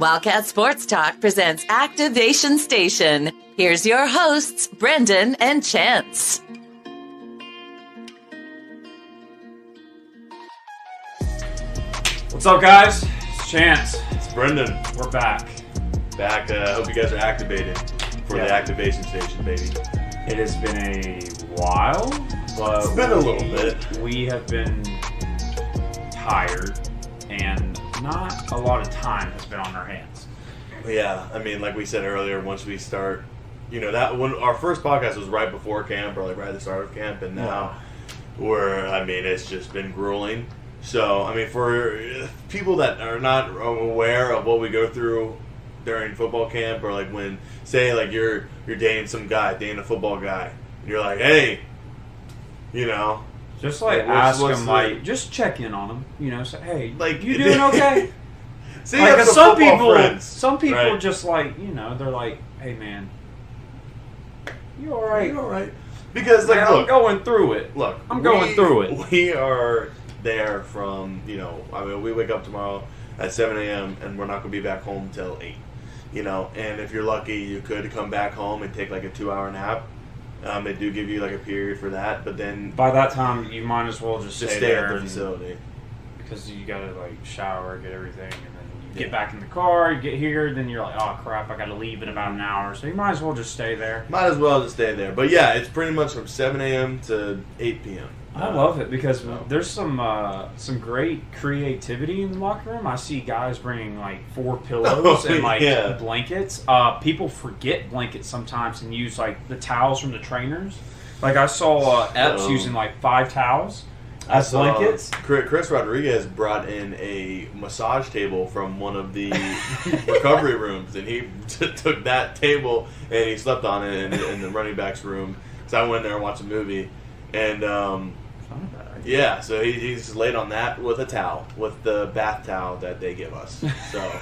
Wildcat Sports Talk presents Activation Station. Here's your hosts, Brenden and Chance. What's up, guys? It's Chance. It's Brenden. We're back. Hope you guys are activated for the activation station, baby. It has been a while, but It's been a little bit. We have been tired, and not a lot of time has been on our hands. Yeah, I mean, like we said earlier, once we start, that when our first podcast was right before camp or like right at the start of camp, and now it's just been grueling. So, I mean, for people that are not aware of what we go through during football camp, or like when, say, like you're dating some guy, dating a football guy, and you're like, hey, just like ask him, like, just check in on him, say, hey, like, you doing okay? See, like, some people right? just like, they're like, hey, man, you all right? You all right? Because, like, man, I'm going through it. Look, I'm going through it. We are there from, we wake up tomorrow at 7 a.m. and we're not going to be back home till 8, and if you're lucky, you could come back home and take like a 2-hour nap. They do give you like a period for that, but then by that time, you might as well just stay there at the facility. Because you gotta like shower, get everything, and then you get back in the car, you get here, then you're like, oh crap, I gotta leave in about an hour. So you might as well just stay there. Might as well just stay there. But yeah, it's pretty much from 7 a.m. to 8 p.m. I love it because there's some great creativity in the locker room. I see guys bringing like 4 pillows and like blankets. People forget blankets sometimes and use like the towels from the trainers. Like I saw Epps using like 5 towels as blankets. Chris Rodriguez brought in a massage table from one of the recovery rooms, and he took that table and he slept on it in the running back's room. So I went there and watched a movie, and yeah, so he's laid on that with a towel, with the bath towel that they give us. So,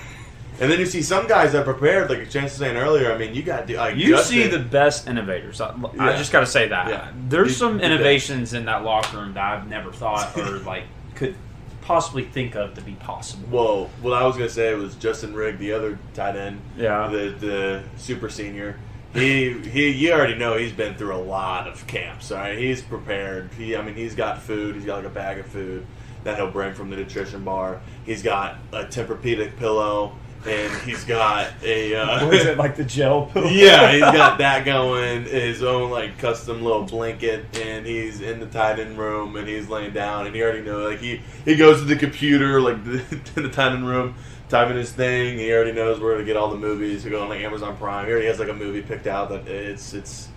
and then you see some guys that are prepared, like Chance was saying earlier. I mean, you got to do. Like, you see the best innovators. I just got to say that. Yeah. There's some innovations in that locker room that I've never thought or like could possibly think of to be possible. Well, what I was gonna say was Justin Rigg, the other tight end, the super senior. You already know he's been through a lot of camps. All right, he's prepared. He's got food. He's got like a bag of food that he'll bring from the nutrition bar. He's got a Tempur-Pedic pillow, and he's got a what is it, like the gel pillow? Yeah, he's got that going. His own like custom little blanket, and he's in the tight end room, and he's laying down, and he already knows. Like he goes to the computer, like in the tight end room, typing his thing. He already knows where to get all the movies. He go on like Amazon Prime. He already has like a movie picked out that it's.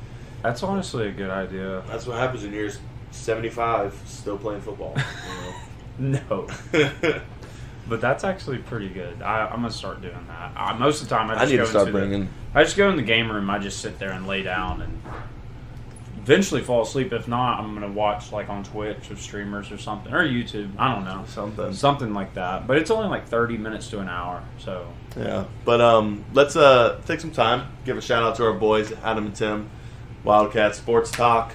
That's honestly a good idea. That's what happens when you're 75 still playing football. No. But that's actually pretty good. I'm gonna start doing that. Most of the time, I just go in the game room. I just sit there and lay down and eventually fall asleep. If not, I'm gonna watch like on Twitch or streamers or something, or YouTube. I don't know, something like that. But it's only like 30 minutes to an hour. So yeah. But let's take some time, give a shout out to our boys Adam and Tim, Wildcat Sports Talk.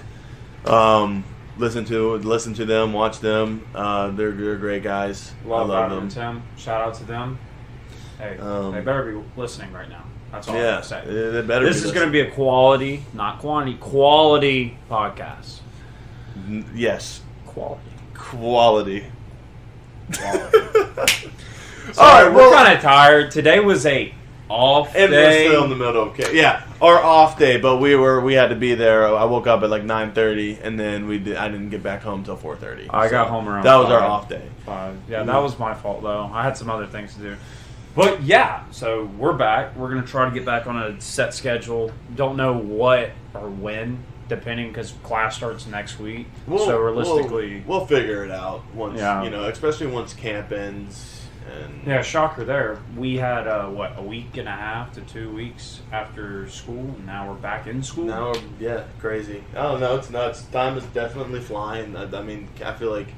Listen to them, watch them. They're great guys. Love Adam and Tim. Shout out to them. Hey, they better be listening right now. That's all I'm going to say. This is going to be a quality, not quantity, quality podcast. Yes. Quality. All right, we're kind of tired. Today was a off day. And we're still in the middle of our off day, but we had to be there. I woke up at like 9:30, and then I didn't get back home till 4:30. I got home around 5. That was our off day. 5. Yeah, that was my fault though. I had some other things to do. But yeah, so we're back. We're going to try to get back on a set schedule. Don't know what or when, depending, because class starts next week. So realistically, we'll figure it out once, especially once camp ends. And yeah, shocker there. We had, a week and a half to 2 weeks after school, and now we're back in school. Now, crazy. I don't know, it's nuts. Time is definitely flying. I feel like,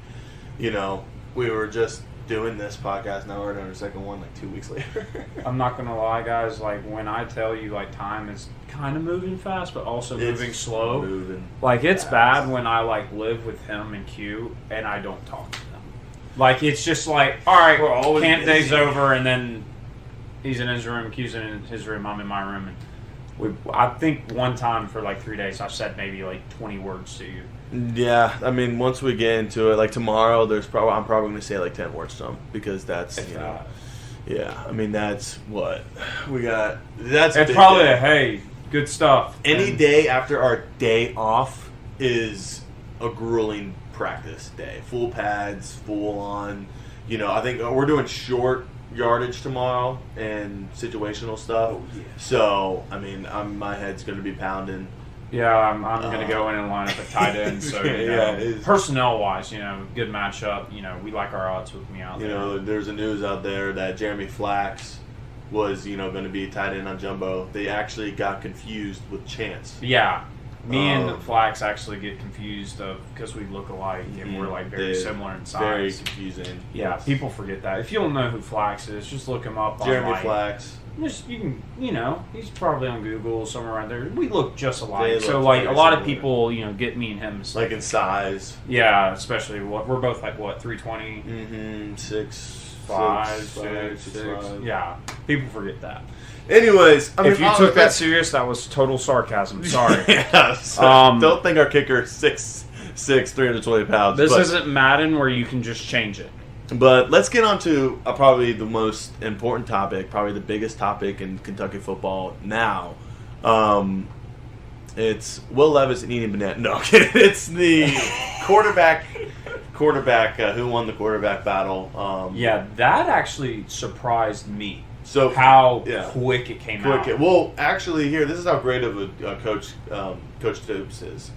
we were just doing this podcast, now we're doing our second one like 2 weeks later. I'm not gonna lie, guys, like when I tell you like time is kind of moving fast but also moving slow. Like it's bad when I like live with him and Q and I don't talk to them. Like it's just like, all right, camp day's over and then He's in his room, Q's in his room, I'm in my room, and I think one time for like 3 days I've said maybe like 20 words to you. Yeah, I mean, once we get into it, like tomorrow, I'm probably going to say like 10 words to him because that's yeah. I mean, that's what we got. It's probably a hey, good stuff. Any day after our day off is a grueling practice day. Full pads, full on. I think we're doing short yardage tomorrow and situational stuff. Oh, yeah. So, I mean, my head's going to be pounding. Yeah, I'm going to go in and line up at tight end. So, personnel-wise, good matchup. We like our odds with me out there. There's a news out there that Jeremy Flax was, going to be tight end on Jumbo. They actually got confused with Chance. Yeah. Me and Flax actually get confused because we look alike and we're like very similar in size. Very confusing. Yeah, people forget that. If you don't know who Flax is, just look him up. Jeremy Flax. Just you can, he's probably on Google somewhere around there. We look just alike. So like a lot of people, get me and him like in size. Yeah, especially we're both like 320. Mm-hmm. 6'5". Yeah, people forget that. Anyways, if you took that serious, that was total sarcasm. Sorry. Don't think our kicker is 6'6", 320 pounds. This isn't Madden where you can just change it. But let's get on to probably the most important topic, probably the biggest topic in Kentucky football now. It's Will Levis and Ian Burnett. No, it's the quarterback who won the quarterback battle. Yeah, that actually surprised me. So how quick it came out. Well, actually, this is how great of a coach Coach Stoops is.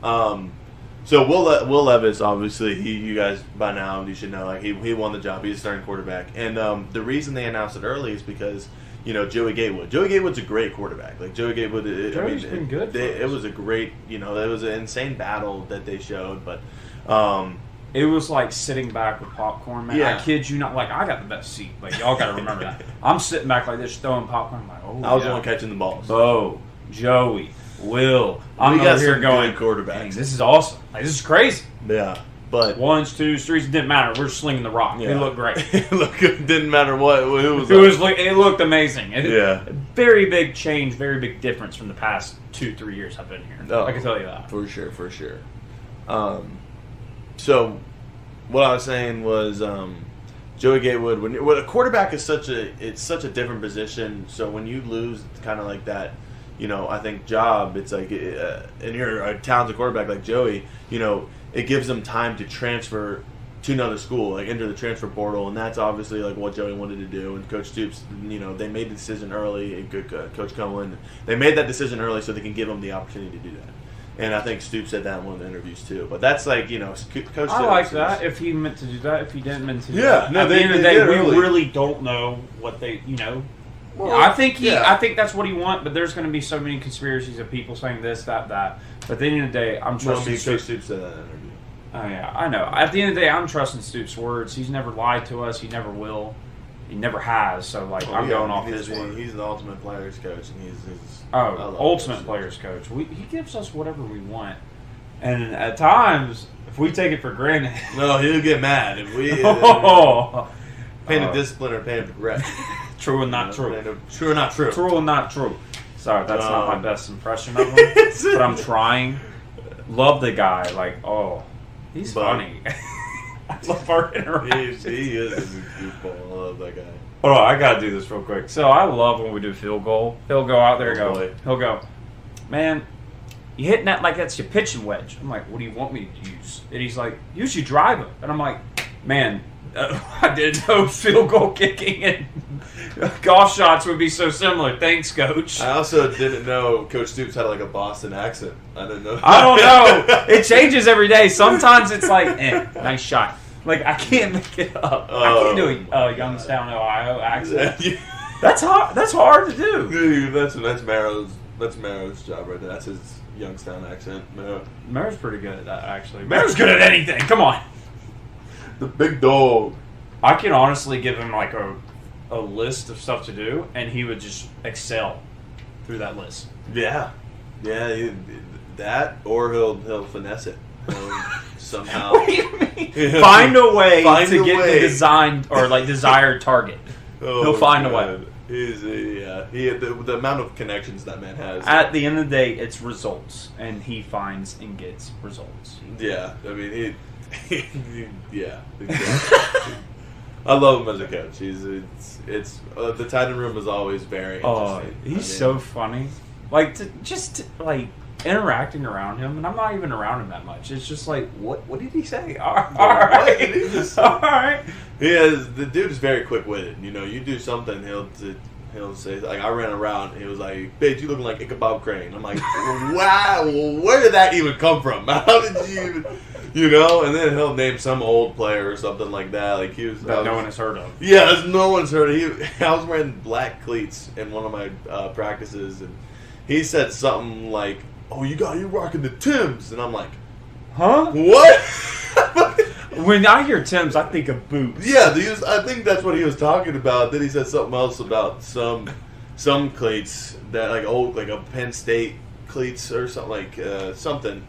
So Will Levis, obviously, you guys by now you should know, like he won the job. He's a starting quarterback, and the reason they announced it early is because Joey Gatewood. Joey Gatewood's a great quarterback. Like Joey Gatewood, Joey's been good. It was a great, it was an insane battle that they showed, but. It was like sitting back with popcorn, man. Yeah. I kid you not. Like, I got the best seat. Like, y'all got to remember that. I'm sitting back like this, throwing popcorn. I'm like, I was the one catching the balls. Bo, Joey, Will. I'm over here going, quarterbacks. This is awesome. Like, this is crazy. Yeah. But 1s, 2s, 3s, didn't matter. We're slinging the rock. Yeah. It looked great. It didn't matter who was. It looked amazing. Yeah. Very big change, very big difference from the past 2-3 years I've been here. Oh, I can tell you that. For sure. So, what I was saying was Joey Gatewood. When a quarterback is such a different position. So when you lose kind of like that, I think job. It's like, and you're a talented quarterback like Joey. It gives them time to transfer to another school, like enter the transfer portal, and that's obviously like what Joey wanted to do. And Coach Stoops, they made the decision early. And Coach Cumlin, they made that decision early so they can give him the opportunity to do that. And I think Stoops said that in one of the interviews too. But that's like, Coach. I like that. If he meant to do that, if he didn't meant to do that. No, at the end of the day, we really don't know what they, Well, I think that's what he wants. But there's going to be so many conspiracies of people saying this, that. But at the end of the day, I'm trusting Stoops. Coach Stoops said that in an interview. Oh yeah, I know. At the end of the day, I'm trusting Stoops' words. He's never lied to us. He never will. He never has. So I'm going off his word. He's the ultimate players coach, and he's ultimate players coach. He gives us whatever we want, and at times, if we take it for granted, no, he'll get mad if we pain of discipline or pain of regret. True and not true. True or not true. True and not true. Sorry, that's not my best impression of him, but I'm trying. Love the guy. He's funny. I love our interactions. He is a goofball. I love that guy. Hold on, I gotta do this real quick. So I love when we do field goal. He'll go out there and go. He'll go, man, you hitting that like that's your pitching wedge. I'm like, what do you want me to use? And he's like, use your driver. And I'm like, man, I didn't know field goal kicking and golf shots would be so similar. Thanks, Coach. I also didn't know Coach Stoops had like a Boston accent. I didn't know. I don't know. It changes every day. Sometimes it's like, nice shot. Like, I can't make it up. I can't do a Youngstown, Ohio accent. That's hard. That's hard to do. Dude, that's Marrow's job right there. That's his Youngstown accent. Marrow's pretty good at that, actually. Marrow's good at anything. Come on. The big dog. I can honestly give him like a list of stuff to do, and he would just excel through that list. Yeah. That, or he'll finesse it. Somehow. What do you mean? Find a way to get the designed or like desired target. He'll find a way. The amount of connections that man has. At the end of the day, it's results, and he finds and gets results. Yeah, I mean, yeah. Exactly. I love him as a coach. The tight end room is always very interesting. He's so funny. Like interacting around him, and I'm not even around him that much. It's just like, what did he say? All right. The dude is very quick-witted. You do something, he'll say, like, I ran around, and he was like, "Bitch, you looking like Ichabod Crane." I'm like, wow, where did that even come from? How did you even, and then he'll name some old player or something like that. Like no one has heard of. Yeah, no one's heard of. I was wearing black cleats in one of my practices, and he said something like, "Oh, you're rocking the Timbs," and I'm like, "Huh? What?" When I hear Timbs, I think of boots. Yeah, I think that's what he was talking about. Then he said something else about some cleats that like a Penn State cleats or something something.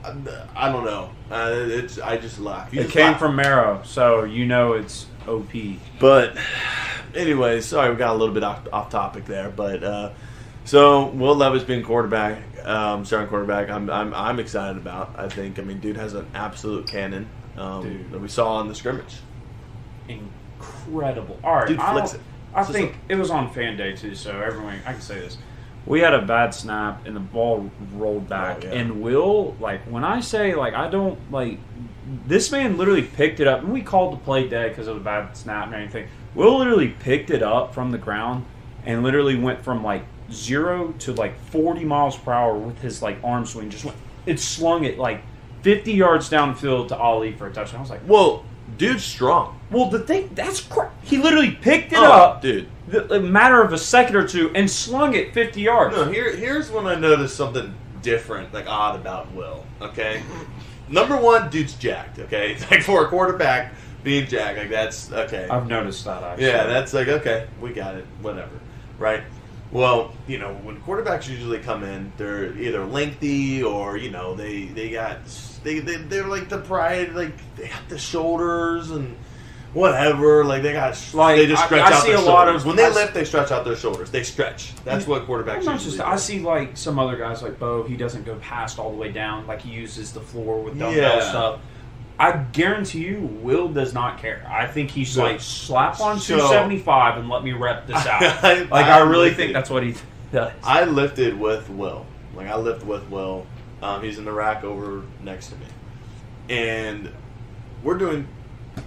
I don't know. I just laugh. It came from Marrow, so it's OP. But anyway, sorry we got a little bit off topic there. But so Will Levis being quarterback, starting quarterback, I'm excited about. I mean, dude has an absolute cannon. That we saw on the scrimmage. Incredible. All right, dude flicks it. I think it was on fan day too, so everyone, I can say this. We had a bad snap and the ball rolled back, and Will, when I say I don't this man literally picked it up, and we called the play dead because of the bad snap and everything. Will literally picked it up from the ground and literally went from 0 to 40 miles per hour with his arm swing. Just went, it slung it 50 yards downfield to Ali for a touchdown. I was like, "Well, dude's strong." Well, the thing that's he literally picked it up, dude. A matter of a second or two, and slung it 50 yards. No, here's when I noticed something different, odd about Will. Okay, number one, dude's jacked. Okay, for a quarterback being jacked, that's okay. I've noticed that actually. Yeah, that's okay. We got it. Whatever, right? Well, when quarterbacks usually come in, they're either lengthy or they're like the pride, they got the shoulders and whatever. They got they just stretch out their shoulders. When they lift, they stretch out their shoulders. They stretch. That's what quarterbacks usually do. I see some other guys like Bo. He doesn't go past all the way down. He uses the floor with dumbbell stuff. I guarantee you, Will does not care. I think he's slap on 275 and let me rep this out. I really think that's what he does. I lifted with Will. I lift with Will. He's in the rack over next to me. And we're doing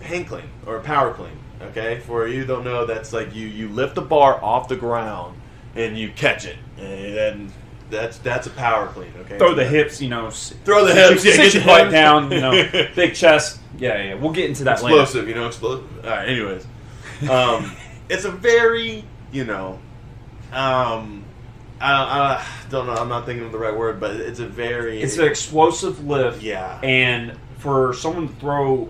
hang clean or power clean. Okay? For you who don't know, that's you lift the bar off the ground and you catch it. And that's a power clean, okay? Throw the hips, Throw the hips, sit your butt down, big chest. Yeah. We'll get into that explosive, later. Explosive. All right, anyways. It's a very, I don't know, I'm not thinking of the right word, but it's an explosive lift. Yeah. And for someone to throw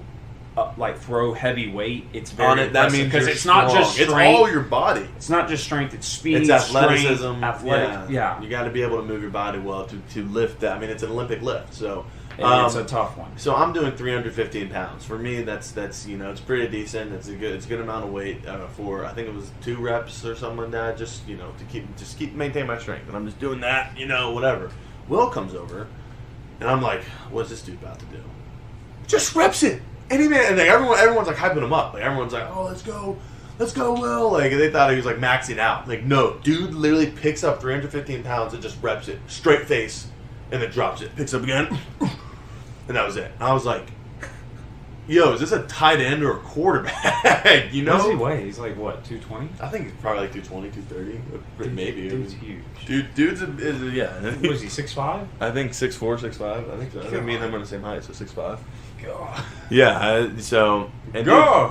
heavy weight, it's very on it. That means because it's not just strength. It's all your body. It's not just strength. It's speed. It's athleticism. Strength, athletic. Yeah. You got to be able to move your body well to lift that. I mean, it's an Olympic lift, so it's a tough one. So I'm doing 315 pounds. For me, that's it's pretty decent. It's a good amount of weight for I think it was 2 reps or something like that. Just to keep maintain my strength, and I'm just doing that. Whatever. Will comes over, and I'm like, "What's this dude about to do?" Just reps it. Any man, and everyone's hyping him up. Everyone's like, "Oh, let's go, Will!" They thought he was maxing out. No, dude, literally picks up 315 pounds and just reps it straight face, and then drops it. Picks up again, and that was it. And I was like, "Yo, is this a tight end or a quarterback?" What does he weigh? He's what, 220? I think he's probably 220, 230, maybe. Dude's huge. Dude's yeah. What is he, 6'5"? I think 6'4", 6'5". I think so. I think me and him are the same height, so 6'5". God. Yeah,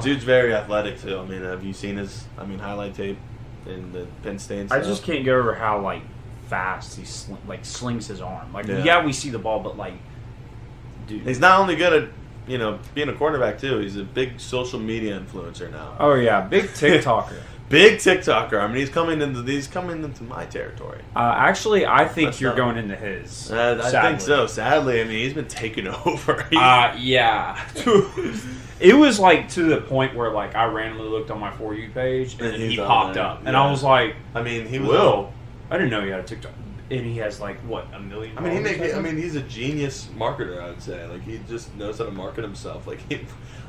dude's very athletic too. I mean, have you seen his highlight tape in the Penn State stuff? I just can't get over how fast he slings his arm. We see the ball, but dude, he's not only good at being a quarterback too. He's a big social media influencer now. Oh yeah, big TikToker. Big TikToker. I mean, he's coming into my territory. Actually, I think you're going into his. I think so. Sadly, I mean, he's been taken over. Yeah. It was like to the point where like I randomly looked on my For You page and he popped up, and I was like, I mean, he was. I didn't know he had a TikTok, and he has like what, 1 million. I mean, he's a genius marketer. I would say, like, he just knows how to market himself. Like,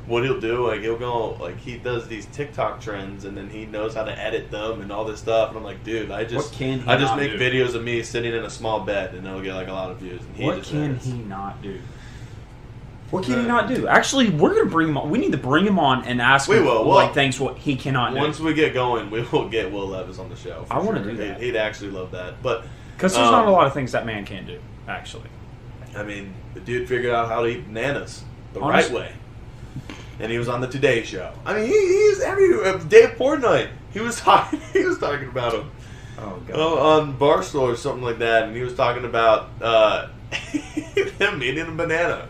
what he'll do, like, he'll go, like, he does these TikTok trends, and then he knows how to edit them and all this stuff. And I'm like, dude, I just make videos of me sitting in a small bed, and it'll get like a lot of views. And what can he not do? What can he not do? Actually, we're gonna bring him on. We need to bring him on and ask him things what he cannot do. Once we get going, we will get Will Levis on the show. I want to do that. He'd actually love that, but because there's not a lot of things that man can't do. Actually, I mean, the dude figured out how to eat bananas the right way. And he was on the Today Show. I mean, he's every Dave Portnoy. He was talking about him. Oh god. On Barstool or something like that, and he was talking about him eating a banana.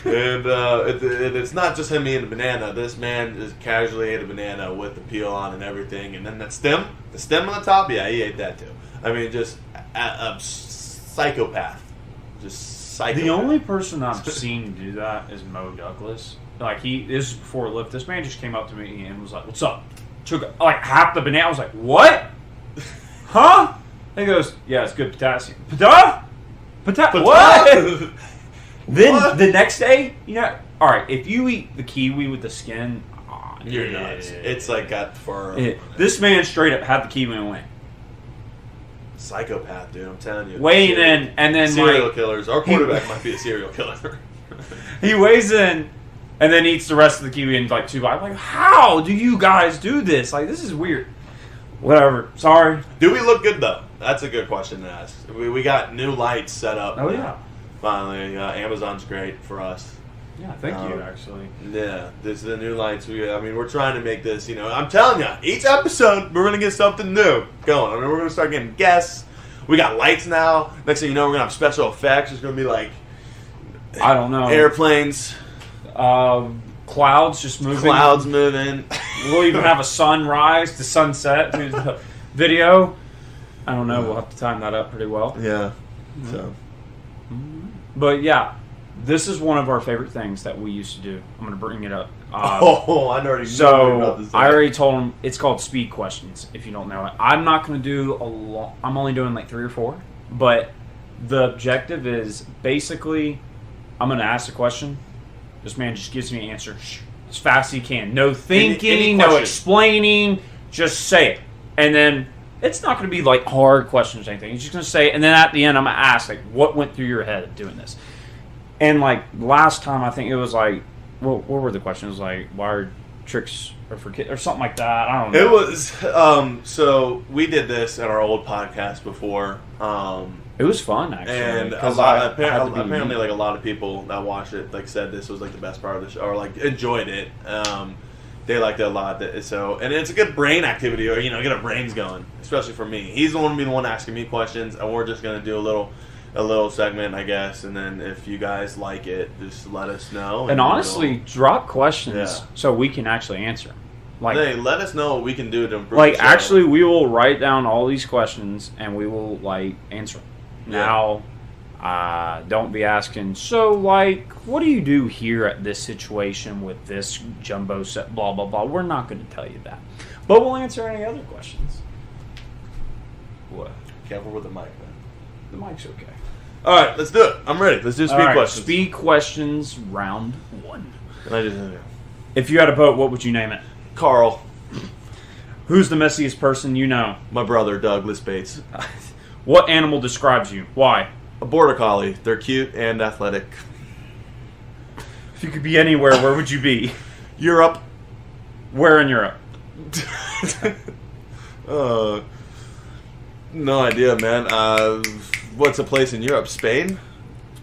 And it's not just him eating a banana. This man just casually ate a banana with the peel on and everything. And then the stem on the top, yeah, he ate that too. I mean, just a psychopath. Just psychopath. The only person I've seen do that is Mo Douglas. Like, this is before Lyft. This man just came up to me and was like, "What's up?" Took like half the banana. I was like, "What? Huh?" And he goes, "Yeah, it's good potassium." What? Then the next day, all right, if you eat the kiwi with the skin, you're nuts. It's like got fur. This man straight up had the kiwi and went. Psychopath, dude, I'm telling you. Weighing in, and then serial killers. Our quarterback might be a serial killer. He weighs in, and then eats the rest of the kiwi in like 2 bites. I'm like, how do you guys do this? Like, this is weird. Whatever. Sorry. Do we look good, though? That's a good question to ask. We got new lights set up. Oh, yeah. Finally. Amazon's great for us. Yeah, thank you, actually. Yeah, this is the new lights. We're trying to make this, I'm telling you, each episode, we're going to get something new going. I mean, we're going to start getting guests. We got lights now. Next thing you know, we're going to have special effects. There's going to be, like, I don't know. Airplanes. Clouds just moving. Clouds moving. We'll even have a sunrise to sunset to the video. I don't know. We'll have to time that up pretty well. Yeah. So. But yeah, this is one of our favorite things that we used to do. I'm going to bring it up. I already know about this. I already told him it's called speed questions. If you don't know it, I'm not going to do a lot. I'm only doing like 3 or 4. But the objective is basically, I'm going to ask a question. This man just gives me an answer as fast as he can. No thinking, no explaining. Just say it, and then it's not going to be like hard questions or anything. He's just going to say it, and then at the end, I'm going to ask like, what went through your head doing this? And like last time, I think it was like, what were the questions? Like, why are tricks or for kids or something like that? I don't know. It was so we did this at our old podcast before. It was fun actually, and apparently like a lot of people that watched it like said this was like the best part of the show or like enjoyed it. They liked it a lot. And it's a good brain activity, or get our brains going, especially for me. He's the one asking me questions, and we're just gonna do a little segment, I guess. And then if you guys like it, just let us know. And honestly, drop questions so we can actually answer. Like, hey, let us know what we can do to improve. Like, actually, we will write down all these questions and we will like answer them. Now, don't be asking, so, like, what do you do here at this situation with this jumbo set, blah, blah, blah. We're not going to tell you that. But we'll answer any other questions. What? Careful with the mic, man. The mic's okay. All right, let's do it. I'm ready. Let's do speed questions. Speed questions, round 1. And if you had a boat, what would you name it? Carl. Who's the messiest person you know? My brother, Douglas Bates. What animal describes you? Why? A border collie. They're cute and athletic. If you could be anywhere, where would you be? Europe. Where in Europe? No idea, man. What's a place in Europe? Spain?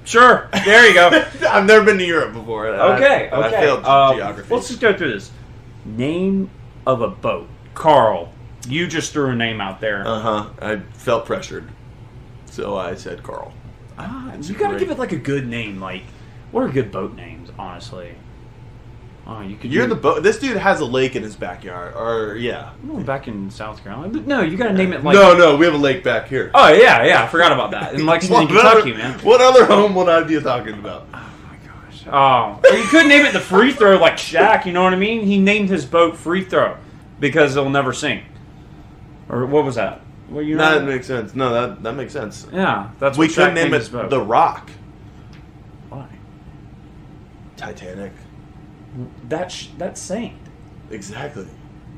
Sure. There you go. I've never been to Europe before. Okay. I failed geography. Let's just go through this. Name of a boat. Carl. You just threw a name out there. I felt pressured, so I said Carl. You gotta give it like a good name. Like, what are good boat names? Honestly. You're the boat. This dude has a lake in his backyard, back in South Carolina. But no, you gotta name it like. No, we have a lake back here. Oh yeah, I forgot about that. In Lexington, Kentucky, man. What other home would I be talking about? Oh my gosh. Oh, you couldn't name it the free throw like Shaq. You know what I mean? He named his boat Free Throw because it'll never sink. Or what was that? Well, you know that makes sense. No, that makes sense. Yeah, that's what we Shaq couldn't name named it his boat. The Rock. Why? Titanic. That sank. Exactly.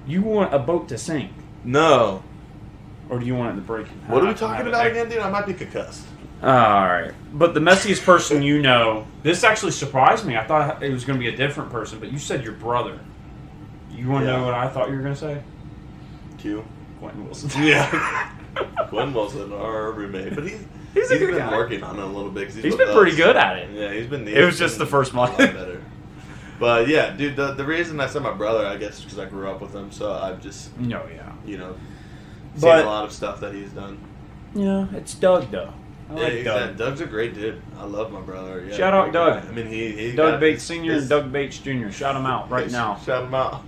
You want a boat to sink? No. Or do you want it to break? What are we talking about again, dude? I might be concussed. All right. But the messiest person you know, this actually surprised me. I thought it was going to be a different person, but you said your brother. You want to know what I thought you were going to say? Quintin Wilson. Yeah. Quintin Wilson, our roommate. But he's been guy. working on it a little bit. He's been pretty good at it. Yeah, he's been. It was just the first month. Better. But yeah, dude, the reason I said my brother, I guess, is because I grew up with him, so I've just, seen a lot of stuff that he's done. Yeah, it's Doug, though. I like Doug. Doug's a great dude. I love my brother. Yeah, shout out Doug. I mean, he Doug Bates Sr. and Doug Bates Jr. Shout them out right now. Shout them out.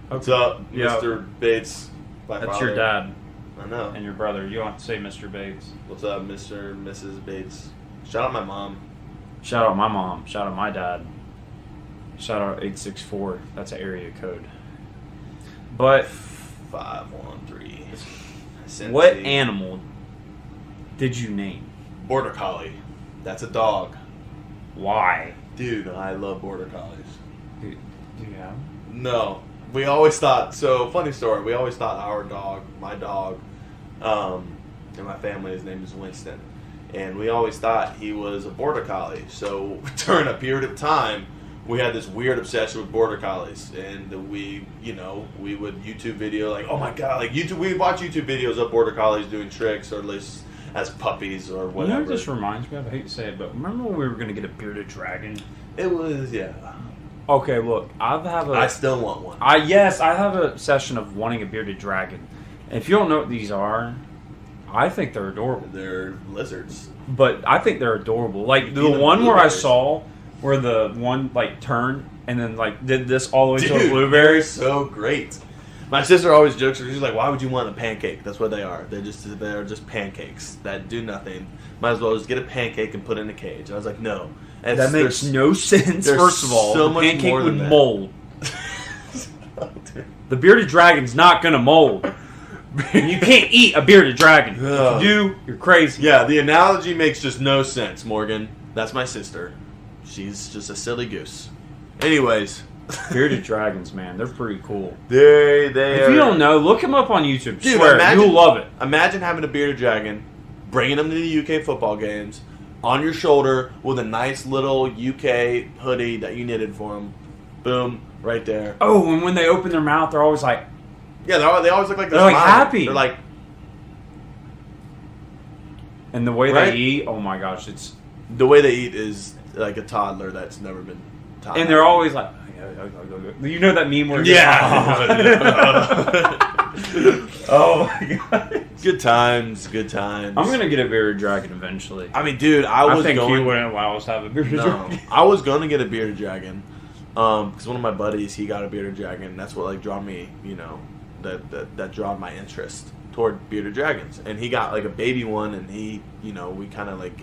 What's up, Mr. Bates? That's your dad. I know. And your brother. You don't have to say Mr. Bates. What's up, Mr. and Mrs. Bates? Shout out my mom. Shout out my mom. Shout out my dad. Shout out 864. That's an area code. But 513. What animal did you name? Border Collie. That's a dog. Why? Dude, I love Border Collies. Do you have? No. We always thought, so funny story, we always thought our dog, my dog, in my family, his name is Winston, and we always thought he was a Border Collie. So during a period of time, we had this weird obsession with Border Collies, and we would YouTube video, like, oh my god, like we watch YouTube videos of Border Collies doing tricks, or at least as puppies or whatever. You know what this reminds me of? I hate to say it, but remember when we were going to get a bearded dragon? It was, yeah. Okay, look, I still want one. I have an obsession of wanting a bearded dragon. And if you don't know what these are, I think they're adorable. They're lizards. But I think they're adorable. Like, the one where I saw where the one, like, turned and then, like, did this all the way to a blueberry. They're so great. My sister always jokes, she's like, why would you want a pancake? That's what they are. They're just pancakes that do nothing. Might as well just get a pancake and put it in a cage. I was like, no. And that makes no sense. First of all, the pancake would mold. The bearded dragon's not going to mold. You can't eat a bearded dragon. If you do, you're crazy. Yeah, the analogy makes just no sense, Morgan. That's my sister. She's just a silly goose. Anyways. Bearded dragons, man. They're pretty cool. If you don't know, look them up on YouTube. Dude, swear, you'll love it. Imagine having a bearded dragon, bringing them to the UK football games, on your shoulder with a nice little UK hoodie that you knitted for them. Boom, right there. Oh, and when they open their mouth, they're always like... Yeah, they always look like they're like happy. They're like... And the way they eat, oh my gosh, it's... The way they eat is like a toddler that's never been taught. And they're always like... You know that meme where... Oh my god. Good times. I'm going to get a bearded dragon eventually. I mean, dude, I think he wouldn't allow us to have a bearded dragon. I was going to get a bearded dragon. Because one of my buddies, he got a bearded dragon. That's what, like, draw me, that drawed my interest toward bearded dragons. And he got, like, a baby one, and he, we kind of, like,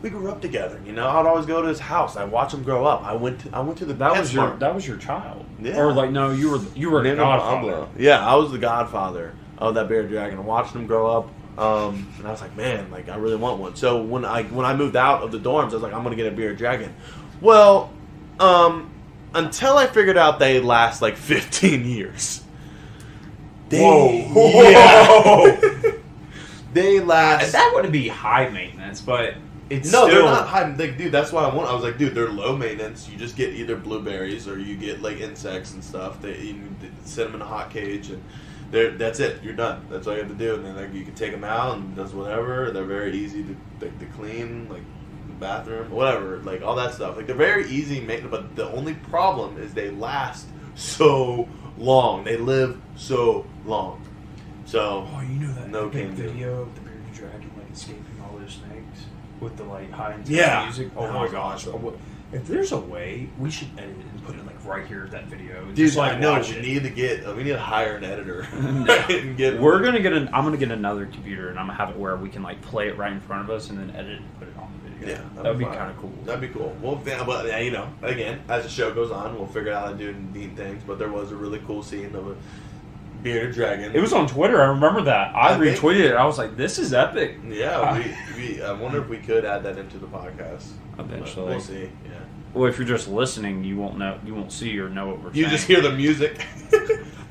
we grew up together, I'd always go to his house. I'd watch him grow up. I went to the that was your child. Yeah. Or, like, no, you were the godfather. Yeah, I was the godfather of that bearded dragon. I watched him grow up. And I was like, man, like, I really want one. So when I moved out of the dorms, I was like, I'm going to get a bearded dragon. Well, until I figured out they last like 15 years. Whoa. They last. That wouldn't be high maintenance, but it's they're not high. Like, dude, that's what I want. I was like, dude, they're low maintenance. You just get either blueberries or you get like insects and stuff. You set them in a hot cage and that's it. You're done. That's all you have to do. And then, like, you can take them out and does whatever. They're very easy to clean, like the bathroom, whatever, like all that stuff. Like, they're very easy maintenance. But the only problem is they last so long. They live so long. So you know that no big video of the bearded dragon like escaping all those snakes with the like high intense music. Oh that my was gosh! awesome. If there's a way, we should edit it and put it like right here, that video. Dude, just, like, I know watch we it. need to hire an editor. We're gonna get I'm gonna get another computer and I'm gonna have it where we can like play it right in front of us and then edit it and put it on the video. Yeah, that would be kind of cool. That'd be cool. Well, but you know, again, as the show goes on, we'll figure out how to do neat things. But there was a really cool scene of a bearded dragon. It was on Twitter. I remember that. I retweeted it. I was like, "This is epic." Yeah, we I wonder if we could add that into the podcast eventually. We'll see. Yeah. Well, if you're just listening, you won't know. You won't see or know what we're saying. You just hear the music.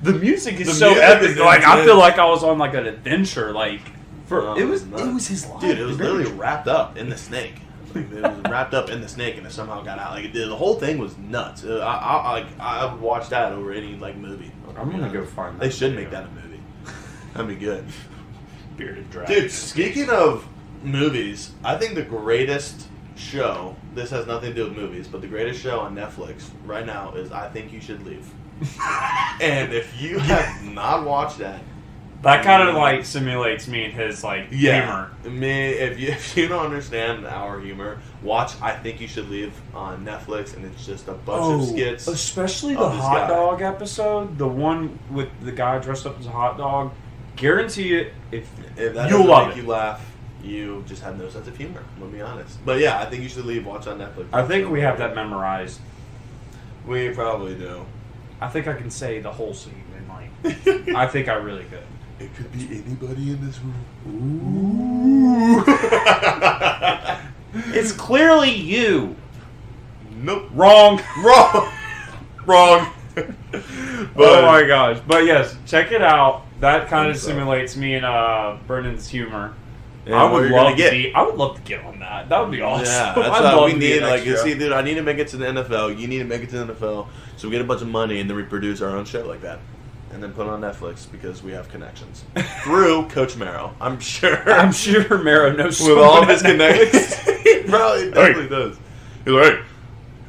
The music is so epic. Like I feel like I was on like an adventure. Like it was his life. Dude, it was literally wrapped up in the snake. Like, it was wrapped up in the snake, and it somehow got out. Like the whole thing was nuts. I would watch that over any like movie. I'm gonna go find that. They should make that a movie. That'd be good. Bearded dragon. Dude, speaking of movies, I think the greatest show. This has nothing to do with movies, but the greatest show on Netflix right now is I Think You Should Leave. And if you have not watched that. That kind of like simulates me and his like humor. If you don't understand our humor, watch I Think You Should Leave on Netflix, and it's just a bunch of skits. Especially the hot dog episode, the one with the guy dressed up as a hot dog. Guarantee it, if that you'll love make you laugh, you just have no sense of humor. I'm gonna be honest. But yeah, I Think You Should Leave. Watch on Netflix. I think we have that memorized. We probably do. I think I can say the whole scene and like. I think I really could. It could be anybody in this room. Ooh. It's clearly you. Nope. Wrong. Oh my gosh. But yes, check it out. That kind of simulates me and Brendan's humor. Yeah, I would love to get on that. That would be awesome. Yeah, that's what we need. Like, see, dude, I need to make it to the NFL. You need to make it to the NFL. So we get a bunch of money and then we produce our own show like that. And then put it on Netflix because we have connections. Through Coach Marrow, I'm sure. Marrow knows with all of his connections. He probably definitely does. He's like, hey,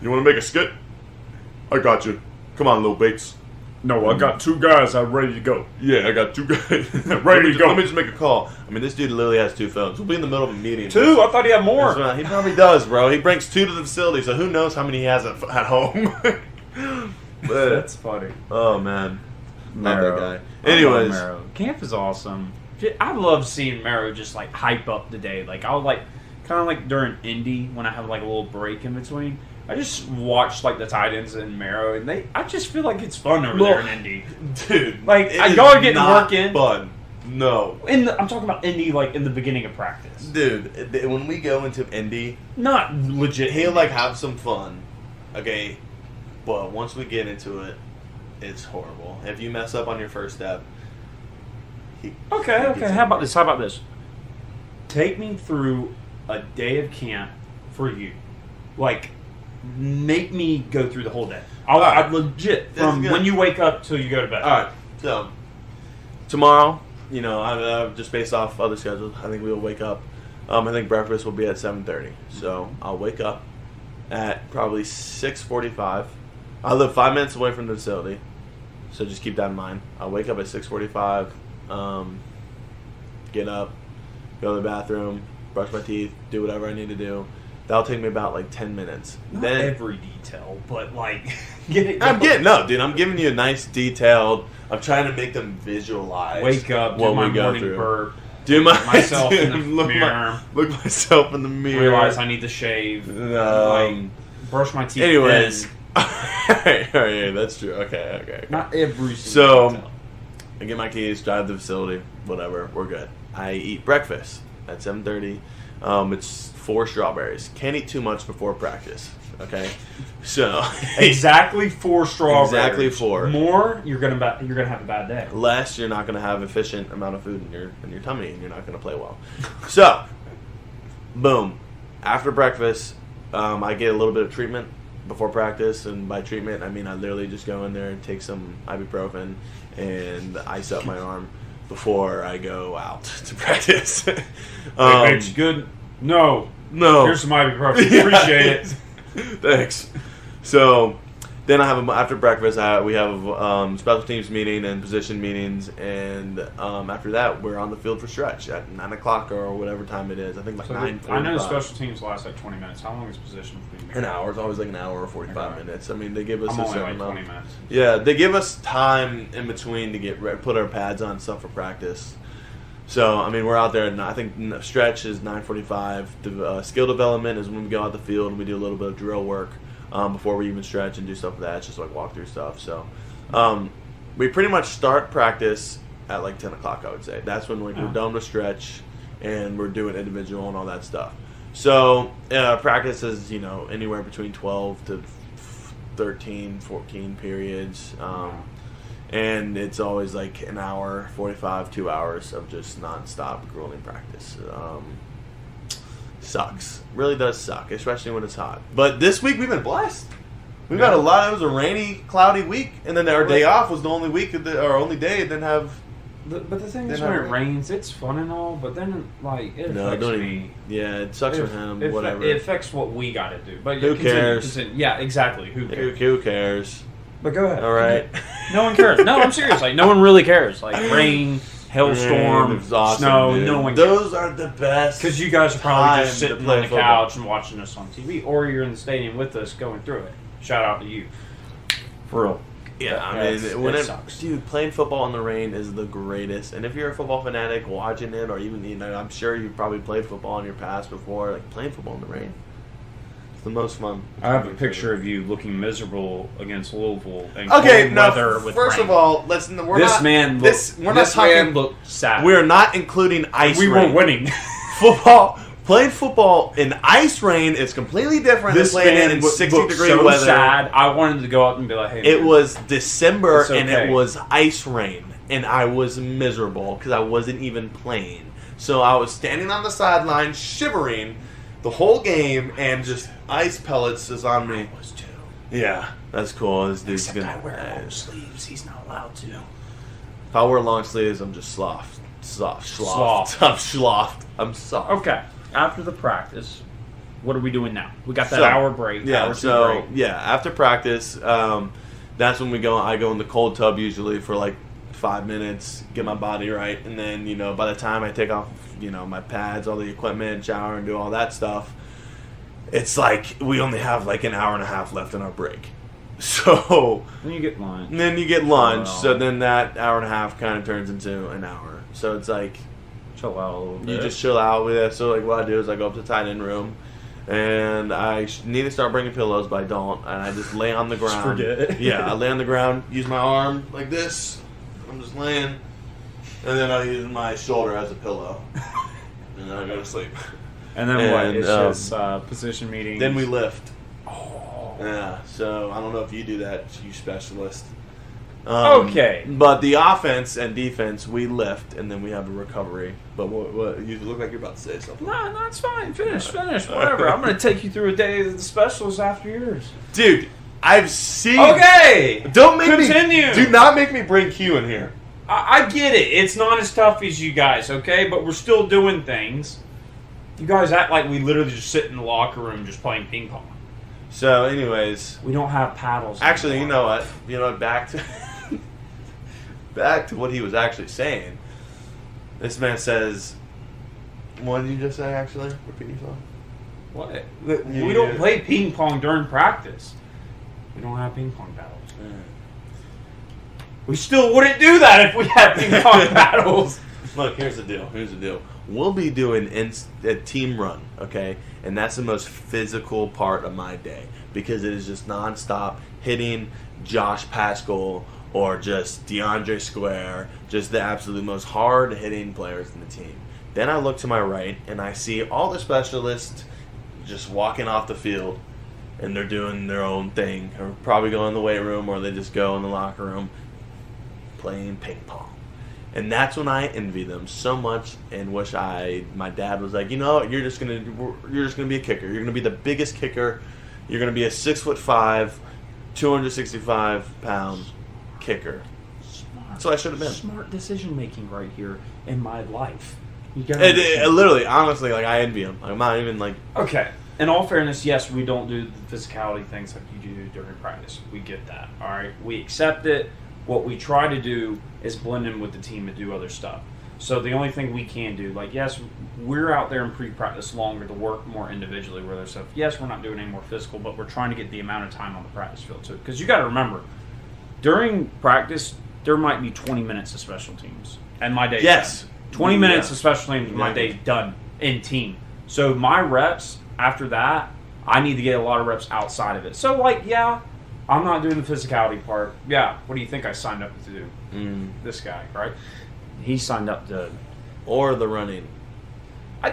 you want to make a skit? I got you. Come on, little Bates. No, I got 2 guys I'm ready to go. Yeah, I got 2 guys ready to go. Let me just make a call. I mean, this dude literally has 2 phones. We'll be in the middle of a meeting. 2? I thought he had more. He probably does, bro. He brings 2 to the facility, so who knows how many he has at home. But, that's funny. Oh, man. Marrow. Not that guy. Anyways. Marrow. Camp is awesome. I love seeing Marrow just like hype up the day. Like I'll like kind of like during Indy when I have like a little break in between. I just watch like the tight ends in Marrow, and I just feel like it's fun over there in Indy, dude. Like y'all are getting work in. Fun. No. I'm talking about Indy like in the beginning of practice, dude. When we go into Indy, not legit. He'll like have some fun, okay, but once we get into it. It's horrible. If you mess up on your first step, okay. How about this? Take me through a day of camp for you. Like, make me go through the whole day. I'd legit from when you wake up till you go to bed. All right. So tomorrow, you know, just based off other schedules, I think we'll wake up. I think breakfast will be at 7:30. So I'll wake up at probably 6:45. I live 5 minutes away from the facility, so just keep that in mind. I'll wake up at 6:45, get up, go to the bathroom, brush my teeth, do whatever I need to do. That'll take me about like 10 minutes. Not every detail, but like I'm giving you a nice detailed. I'm trying to make them visualize. Wake up, do my morning burp. Do myself in the mirror. Look myself in the mirror. Realize I need to shave. Brush my teeth. Anyways. Alright, that's true. Okay. Not every So, I get my keys, drive to the facility, whatever, we're good. I eat breakfast at 7:30. It's 4 strawberries. Can't eat too much before practice. Okay, so exactly 4 strawberries. Exactly 4. More, you're gonna have a bad day. Less, you're not gonna have efficient amount of food in your tummy, and you're not gonna play well. So, boom. After breakfast, I get a little bit of treatment before practice, and by treatment I mean I literally just go in there and take some ibuprofen and ice up my arm before I go out to practice. It's good. No. Here's some ibuprofen. Appreciate it. Thanks. So Then I have after breakfast. We have special teams meeting and position meetings, and after that we're on the field for stretch at 9 o'clock or whatever time it is. I think 9:45. I know special teams last 20 minutes. How long is position? An hour. It's always an hour or 45 minutes. I mean, they give us I'm a only certain 20 minutes. Yeah, they give us time in between to put our pads on and stuff for practice. So, I mean, we're out there, and I think stretch is 9:45. The skill development is when we go out the field and we do a little bit of drill work before we even stretch and do stuff like that. It's just like walk through stuff. So, we pretty much start practice at 10 o'clock, I would say. That's when we're done with stretch and we're doing individual and all that stuff. So, practice is, anywhere between 12 to 13, 14 periods. And it's always an hour, 45, 2 hours of just nonstop grueling practice. Sucks. Really does suck, especially when it's hot. But this week we've been blessed. We've had a lot. It was a rainy, cloudy week, and then our day off was the only week, our only day. It didn't have. But the thing is, when it rains, it's fun and all, but then it affects me. Yeah, it sucks for him. Whatever. It affects what we got to do. But who cares? Yeah, exactly. Who cares? Who cares? But go ahead. All right. No one cares. No, I'm serious. No one really cares. Rain, hailstorm, awesome, snow. Dude. No one cares. Those are the best. Because you guys are probably just sitting on the football. couch and watching us on TV, or you're in the stadium with us going through it. Shout out to you. For real. Yeah, I mean, it sucks. Dude, playing football in the rain is the greatest. And if you're a football fanatic watching it, or even, I'm sure you've probably played football in your past before, playing football in the rain. It's the most fun. I have a picture of you looking miserable against Louisville and weather with first rain. of all, this man looked sad. We're not including ice rain. We were winning. Playing football in ice rain is completely different than playing in 60-degree weather. Sad. I wanted to go out and be like, hey, it was December and it was ice rain, and I was miserable because I wasn't even playing. So I was standing on the sideline shivering the whole game, and just ice pellets is on me. I was too. Yeah, that's cool. This dude's Except I wear long sleeves. He's not allowed to. If I wear long sleeves, I'm just sloth. I'm sloth. I'm soft. Okay. After the practice, what are we doing now? We got that hour break. Yeah. After practice, that's when I go in the cold tub usually for 5 minutes, get my body right, and then by the time I take off my pads, all the equipment, shower, and do all that stuff, it's we only have an hour and a half left in our break. So then you get lunch. So then that hour and a half kind of turns into an hour. So it's chill out a little bit. You just chill out with it. So what I do is I go up to the tight end room, and I need to start bringing pillows, but I don't, and I just lay on the ground. Just forget. Yeah, I lay on the ground, use my arm like this. I'm just laying, and then I use my shoulder as a pillow, and then I go to sleep. And then what? It's just position meetings. Then we lift. Oh. Yeah. So I don't know if you do that, you specialist. Okay. But the offense and defense, we lift, and then we have a recovery. But what you look like you're about to say something. No, it's fine. Finish. Whatever. I'm going to take you through a day of the specials after yours. Dude, I've seen... Okay! Don't make Continue. Do not make me bring Q in here. I get it. It's not as tough as you guys, okay? But we're still doing things. You guys act like we literally just sit in the locker room just playing ping pong. So, anyways... We don't have paddles actually, anymore. You know what? Back to what he was actually saying. This man says... What did you just say, actually? Repeat yourself. What? We don't play ping pong during practice. We don't have ping pong paddles. We still wouldn't do that if we had ping pong paddles. Look, here's the deal. We'll be doing a team run, okay? And that's the most physical part of my day because it is just nonstop hitting Josh Paschal or just DeAndre Square, just the absolute most hard-hitting players in the team. Then I look to my right, and I see all the specialists just walking off the field, and they're doing their own thing, or probably go in the weight room, or they just go in the locker room playing ping pong. And that's when I envy them so much and wish my dad was like, you're just gonna be a kicker. You're gonna be the biggest kicker. You're gonna be a 6'5", 265-pound kicker. Smart. That's what I should have been. Smart decision making right here in my life. Literally, honestly, I envy him. I'm not even Okay. in all fairness, yes, we don't do the physicality things like you do during practice. We get that, all right? We accept it. What we try to do is blend in with the team and do other stuff. So the only thing we can do, like, yes, we're out there in pre-practice longer to work more individually with our stuff. Yes, we're not doing any more physical, but we're trying to get the amount of time on the practice field too. Because you got to remember, during practice, there might be 20 minutes of special teams. And my day yes. Done. 20 minutes of special teams, my day done in team. So my reps, after that, I need to get a lot of reps outside of it. So, like, yeah, I'm not doing the physicality part. Yeah, what do you think I signed up to do? This guy, right? He signed up to... Or the running.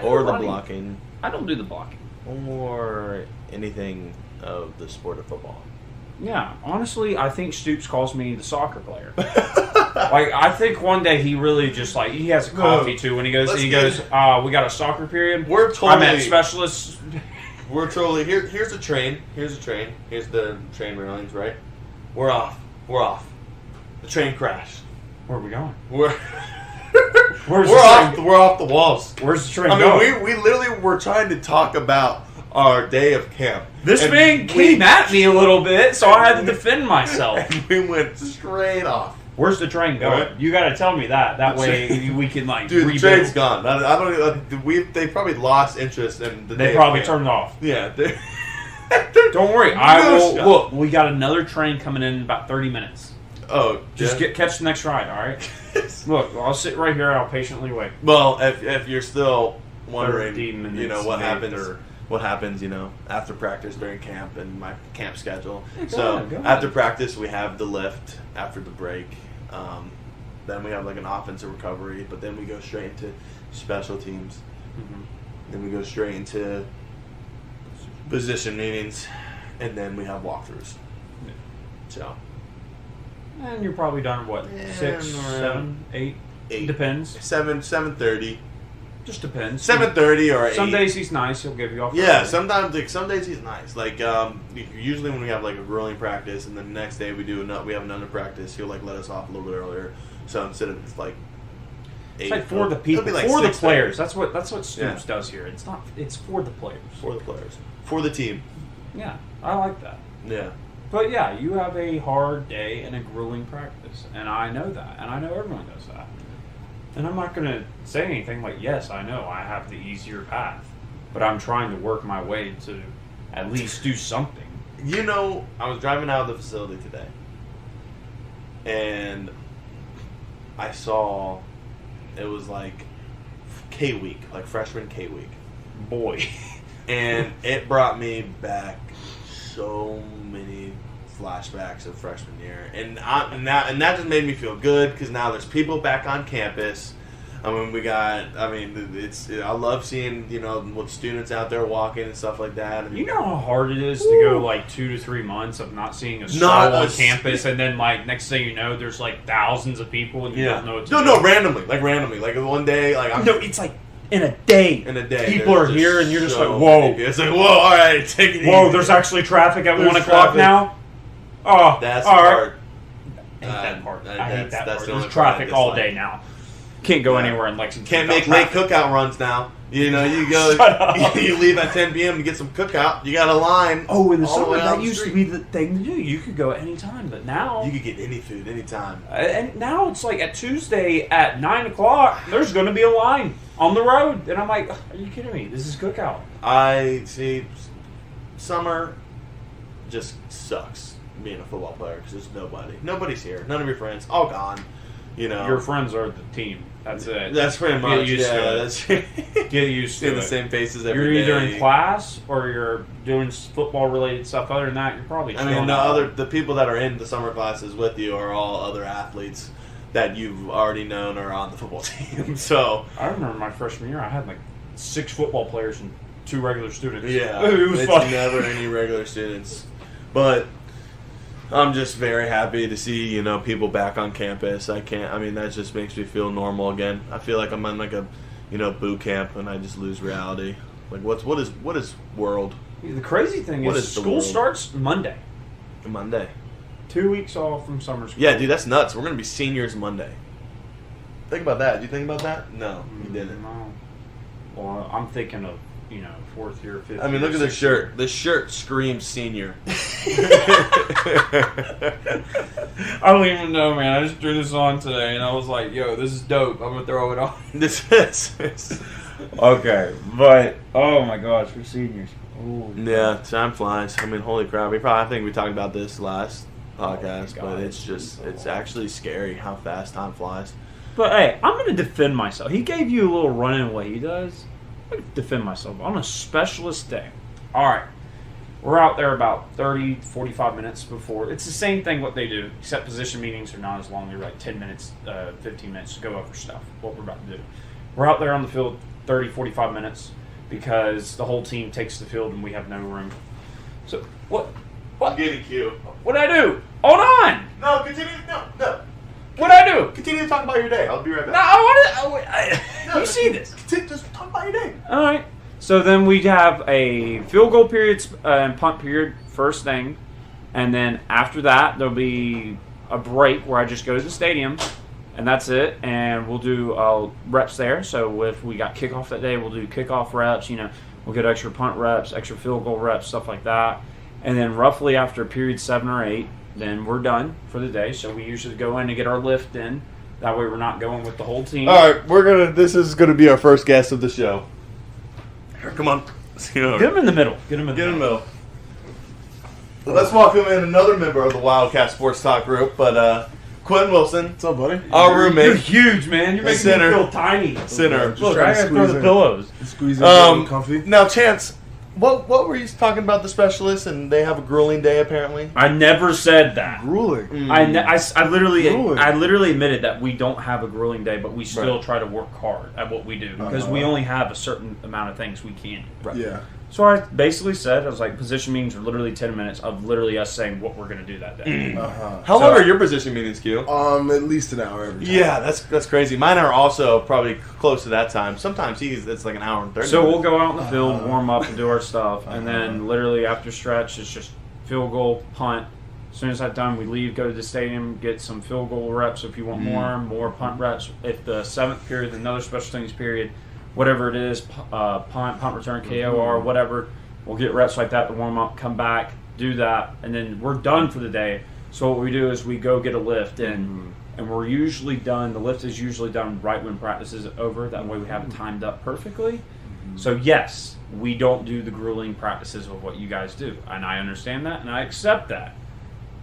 Or the blocking. I don't do the blocking. Or anything of the sport of football. Yeah, honestly, I think Stoops calls me the soccer player. Like, I think one day he really just, like, he has a coffee too when he goes, we got a soccer period. I'm at specialists. We're totally, here's the train. Here's the train railings, right? We're off. The train crashed. Where are we going? We're off the walls. Where's the train going? We literally were trying to talk about our day of camp. This man came at me a little bit, so I had to defend myself. And we went straight off. Where's the train going? Right. You got to tell me that. That way we can, like, dude, rebuild. the train's gone. I don't. They probably lost interest in the day. They probably turned off. Yeah. Don't worry. I will. Look, we got another train coming in about 30 minutes. Oh, just catch the next ride. All right. Look, I'll sit right here. I'll patiently wait. Well, if you're still wondering, what happens. What happens, after practice during camp and my camp schedule. Go ahead. After practice, we have the lift after the break. Then we have like an offensive recovery, but then we go straight into special teams. Mm-hmm. Then we go straight into position meetings, and then we have walkthroughs. Yeah. So. And you're probably done at 6, 7, 8? 8. Depends. 7:30. Just depends. 7:30 or 8. Some days he's nice. He'll give you off. Yeah, sometimes some days he's nice. Like usually when we have like a grilling practice, and the next day we have another practice, he'll like let us off a little bit earlier. So instead of like 8, it's like for the people, like for the players. That's what Stoops does here. It's not. It's for the players. For the players. For the team. Yeah, I like that. Yeah. But yeah, you have a hard day and a grueling practice, and I know that, and I know everyone knows that. And I'm not going to say anything like, yes, I know I have the easier path, but I'm trying to work my way to at least do something. I was driving out of the facility today, and I saw it was like K week, like freshman K week. Boy. And it brought me back so many flashbacks of freshman year, and that just made me feel good because now there's people back on campus. I love seeing with students out there walking and stuff like that. You know how hard it is to go like 2 to 3 months of not seeing a soul on campus, and then like next thing you know, there's like thousands of people and you don't know what to do. No, randomly, like one day, it's like. In a day, people are here, and you're just like, whoa. It's like, whoa, all right, take it easy. Whoa, there's actually traffic at 1 o'clock now? Oh, that's hard. I hate that part. I hate that part. There's traffic all day now. Can't go anywhere in Lexington. Can't make late cookout runs now. You go, you leave at 10 p.m. to get some cookout. You got a line. Oh, in the summer, that used to be the thing to do. You could go any time, but now... You could get any food anytime. And now it's like at Tuesday at 9 o'clock, there's going to be a line on the road. And I'm like, are you kidding me? This is cookout. I see. Summer just sucks being a football player because there's nobody. Nobody's here. None of your friends. All gone. Your friends are the team. That's it. That's pretty much. Get used to it. The same faces every day. You're either in class or you're doing football related stuff. Other than that, you're probably. The people that are in the summer classes with you are all other athletes that you've already known are on the football team. So I remember my freshman year, I had like 6 football players and 2 regular students. Yeah, it's fun. Never any regular students, but. I'm just very happy to see, people back on campus. That just makes me feel normal again. I feel like I'm in like a, boot camp and I just lose reality. Like what is world? The crazy thing is school starts Monday. Monday. 2 weeks off from summer school. Yeah, dude, that's nuts. We're going to be seniors Monday. Think about that. Did you think about that? No, you didn't. No. Well, I'm thinking of 4th year, 5th year. I mean, look at this shirt. This shirt screams senior. I don't even know, man. I just threw this on today, and I was like, yo, this is dope. I'm going to throw it on. This is. Okay, but, oh my gosh, we're seniors. Ooh. Yeah, time flies. I mean, holy crap. I think we talked about this last podcast, but it's actually scary how fast time flies. But, hey, I'm going to defend myself. He gave you a little run-in what he does. I'm going to defend myself on a specialist day. All right. We're out there about 30, 45 minutes before. It's the same thing what they do, except position meetings are not as long. They're like 10 minutes, 15 minutes to go over stuff, what we're about to do. We're out there on the field 30, 45 minutes because the whole team takes the field and we have no room. So, what? I'm getting cue. What'd I do? Hold on! No, continue. No. What'd I do? Continue to talk about your day. I'll be right back. No, I want to... You see this. Just talk about your day. All right. So then we have a field goal period and punt period first thing. And then after that, there'll be a break where I just go to the stadium. And that's it. And we'll do reps there. So if we got kickoff that day, we'll do kickoff reps. We'll get extra punt reps, extra field goal reps, stuff like that. And then roughly after period 7 or 8, then we're done for the day. So we usually go in and get our lift in. That way we're not going with the whole team. All right, this is going to be our first guest of the show. Come on. Get him in the middle. Get him in the middle. Let's welcome in another member of the Wildcat Sports Talk group, but Quintin Wilson. What's up, buddy? Our roommate. You're huge, man. You're making me feel tiny. Sinner. Look, I gotta throw the pillows. Squeeze it comfy. Now, Chance, what were you talking about the specialists, and they have a grueling day, apparently? I never said that. Grueling. I literally Grueling. admitted that we don't have a grueling day, but we still try to work hard at what we do because we only have a certain amount of things we can do. Right. Yeah. So I basically said, I was like, position meetings are literally 10 minutes of literally us saying what we're going to do that day. How long are your position meetings, Q? At least an hour every time. Yeah, that's crazy. Mine are also probably close to that time. Sometimes it's like an hour and 30 So minutes. we'll go out in the field, warm up, and do our stuff. And then literally after stretch, it's just field goal, punt. As soon as that's done, we leave, go to the stadium, get some field goal reps if you want more punt reps. If the 7th period, another special things period, whatever it is, punt return, KOR, whatever, we'll get reps like that to warm up, come back, do that, and then we're done for the day. So what we do is we go get a lift in, and we're usually done, the lift is usually done right when practice is over, that way we have it timed up perfectly. So yes, we don't do the grueling practices of what you guys do, and I understand that, and I accept that.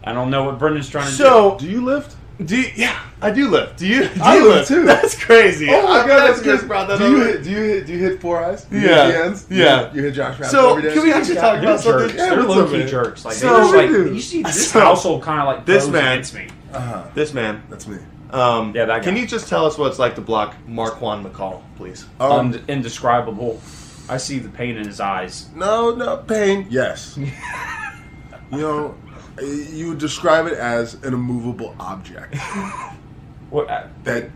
I don't know what Brendan's trying to do. So, do you lift? Yeah, I do lift. Do you I lift lift too. That's crazy. Oh my God, that's good. good. Do you hit 4 eyes? You Yeah. hit hands? Yeah. You hit Josh Rabbit So, every day? can we actually talk They're about something? jerks. Yeah, They're what's up, low-key man? jerks. Like, So they just, we like, do. you see this So, household kind of like this goes man- against me. This man. That's me. Yeah, that guy. Can you just tell us what it's like to block Marquand McCall, please? Indescribable. I see the pain in his eyes. No, pain. Yes. You would describe it as an immovable object. What?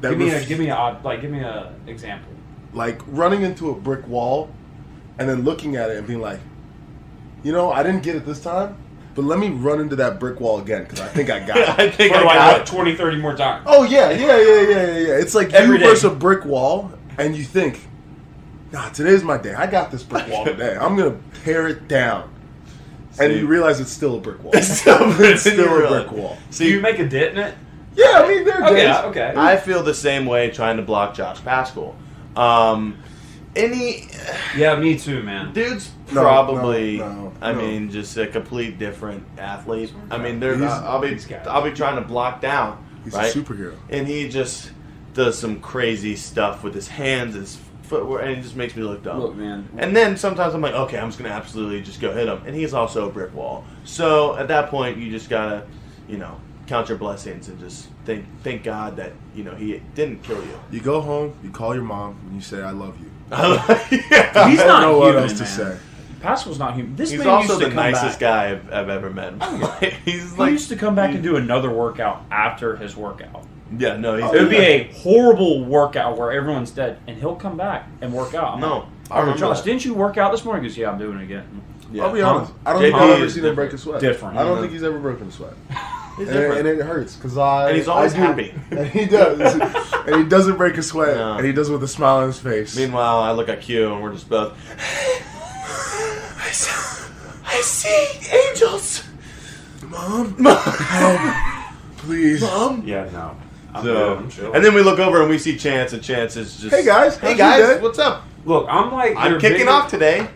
Give me a example. Like running into a brick wall and then looking at it and being like, I didn't get it this time, but let me run into that brick wall again because I think I got it. I think For I like got what, 20, 30 more times. Oh, yeah. It's like Every you day. versus a brick wall and you think, today's my day. I got this brick wall today. I'm going to tear it down. And you realize it's still a brick wall. It's still a brick wall. Do you make a dent in it? Yeah, I mean, there are days. Okay. I feel the same way trying to block Josh Pascal. Yeah, me too, man. Dude's No, probably, no. I mean, just a complete different athlete. I mean, He's- I'll be trying to block down, He's right? a superhero. And he just does some crazy stuff with his hands, his footwork, and it just makes me look dumb. Look, man. And then sometimes I'm like, okay, I'm just gonna absolutely just go hit him, and he's also a brick wall. So at that point, you just gotta, count your blessings and just thank God that he didn't kill you. You go home, you call your mom, and you say, I love you. Yeah. He's I don't not know what human, else to man. say. Pascal's not human. This He's man also used to the come nicest back. guy I've ever met. He's He like, used to come back and do another workout after his workout. yeah, no, he's It would be a horrible workout where everyone's dead, and he'll come back and work out. I'm No, like, I remember Josh, that. didn't you work out this morning? He goes, yeah, I'm doing it again. Yeah. I'll be honest. I don't JP think I've ever is seen him break a sweat. Different. I don't think he's ever broken a sweat. He's And different. it hurts because And he's always I do. happy. And he does. And he doesn't break a sweat. No. And he does it with a smile on his face. Meanwhile, I look at Q and we're just both. I see angels. Mom, help, please. Mom. Yeah, no. I'm and then we look over and we see Chance, and Chance is just, hey guys, what's up? Look, I'm kicking off today.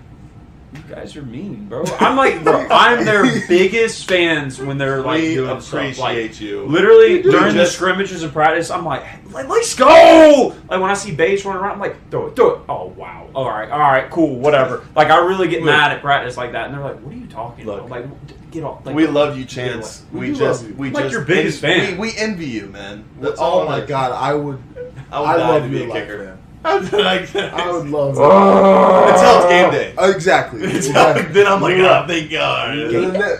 You guys are mean, bro. I'm like, bro, I'm their biggest fans when they're like doing stuff. Like, appreciate you. Literally during the scrimmages and practice, I'm like, let's go. Like when I see Bates running around, I'm like, throw it. Oh wow, all right, cool, whatever. Like I really get mad at practice like that, and they're like, what are you talking about? Like, get off. Like, we love you, Chance. We just your biggest fan. We envy you, man. That's oh my god, I love to be a kicker. Man. I would love it. Until it's game day. Exactly. Then I'm like, oh, thank God.